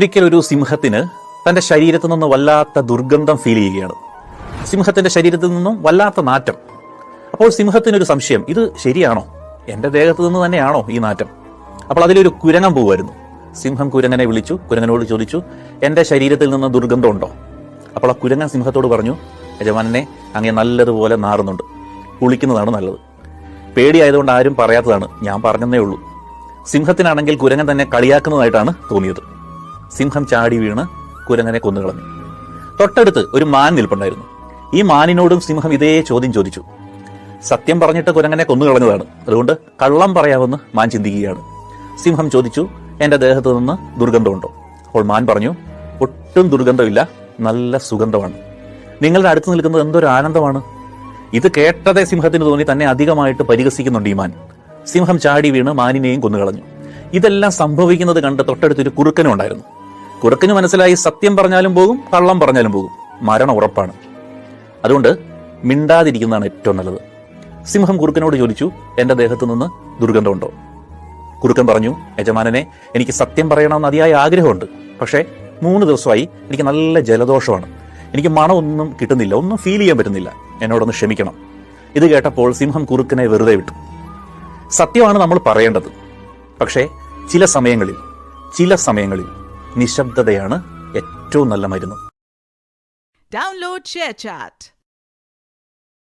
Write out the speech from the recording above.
ഒരിക്കൽ ഒരു സിംഹത്തിന് തന്റെ ശരീരത്തിൽ നിന്ന് വല്ലാത്ത ദുർഗന്ധം ഫീൽ ചെയ്യുകയാണ്. സിംഹത്തിന്റെ ശരീരത്തിൽ നിന്നും വല്ലാത്ത നാറ്റം. അപ്പോൾ സിംഹത്തിനൊരു സംശയം, ഇത് ശരിയാണോ, എന്റെ ദേഹത്ത് നിന്ന് തന്നെയാണോ ഈ നാറ്റം? അപ്പോൾ അതിലൊരു കുരങ്ങൻ പോവുമായിരുന്നു. സിംഹം കുരങ്ങനെ വിളിച്ചു, കുരങ്ങനോട് ചോദിച്ചു, എന്റെ ശരീരത്തിൽ നിന്ന് ദുർഗന്ധം ഉണ്ടോ? അപ്പോൾ ആ കുരങ്ങൻ സിംഹത്തോട് പറഞ്ഞു, യജമാനനെ, അങ്ങേ നല്ലതുപോലെ നാറുന്നുണ്ട്, കുളിക്കുന്നതാണ് നല്ലത്. പേടിയായതുകൊണ്ട് ആരും പറയാത്തതാണ്, ഞാൻ പറഞ്ഞതേ ഉള്ളൂ. സിംഹത്തിനാണെങ്കിൽ കുരങ്ങൻ തന്നെ കളിയാക്കുന്നതായിട്ടാണ് തോന്നിയത്. സിംഹം ചാടി വീണ് കുരങ്ങനെ കൊന്നുകളഞ്ഞു. തൊട്ടടുത്ത് ഒരു മാൻ നിൽപ്പുണ്ടായിരുന്നു. ഈ മാനിനോടും സിംഹം ഇതേ ചോദ്യം ചോദിച്ചു. സത്യം പറഞ്ഞിട്ട് കുരങ്ങനെ കൊന്നുകളഞ്ഞതാണ്, അതുകൊണ്ട് കള്ളം പറയാമെന്ന് മാൻ ചിന്തിക്കുകയാണ്. സിംഹം ചോദിച്ചു, എന്റെ ദേഹത്ത് നിന്ന് ദുർഗന്ധമുണ്ടോ? അപ്പോൾ മാൻ പറഞ്ഞു, ഒട്ടും ദുർഗന്ധമില്ല, നല്ല സുഗന്ധമാണ്. നിങ്ങളുടെ അടുത്ത് നിൽക്കുന്നത് എന്തൊരു ആനന്ദമാണ്. ഇത് കേട്ടതേ സിംഹത്തിന് തോന്നി തന്നെ അധികമായിട്ട് പരിഹസിക്കുന്നുണ്ട് ഈ മാൻ. സിംഹം ചാടി വീണ് മാനിനെയും കൊന്നുകളഞ്ഞു. ഇതെല്ലാം സംഭവിക്കുന്നത് കണ്ട് തൊട്ടടുത്തൊരു കുറുക്കനും ഉണ്ടായിരുന്നു. കുറുക്കന് മനസ്സിലായി, സത്യം പറഞ്ഞാലും പോകും, കള്ളം പറഞ്ഞാലും പോകും, മരണം ഉറപ്പാണ്. അതുകൊണ്ട് മിണ്ടാതിരിക്കുന്നതാണ് ഏറ്റവും നല്ലത്. സിംഹം കുറുക്കനോട് ചോദിച്ചു, എന്റെ ദേഹത്ത് നിന്ന് ദുർഗന്ധമുണ്ടോ? കുറുക്കൻ പറഞ്ഞു, യജമാനനെ, എനിക്ക് സത്യം പറയണമെന്ന് അതിയായ ആഗ്രഹമുണ്ട്. പക്ഷേ 3 ദിവസമായി എനിക്ക് നല്ല ജലദോഷമാണ്. എനിക്ക് മണമൊന്നും കിട്ടുന്നില്ല, ഒന്നും ഫീൽ ചെയ്യാൻ പറ്റുന്നില്ല, എന്നോടൊന്ന് ക്ഷമിക്കണം. ഇത് കേട്ടപ്പോൾ സിംഹം കുറുക്കനെ വെറുതെ വിട്ടു. സത്യമാണ് നമ്മൾ പറയേണ്ടത്. പക്ഷേ ചില സമയങ്ങളിൽ നിശബ്ദതയാണ് ഏറ്റവും നല്ല മരുന്ന്. Download ShareChat.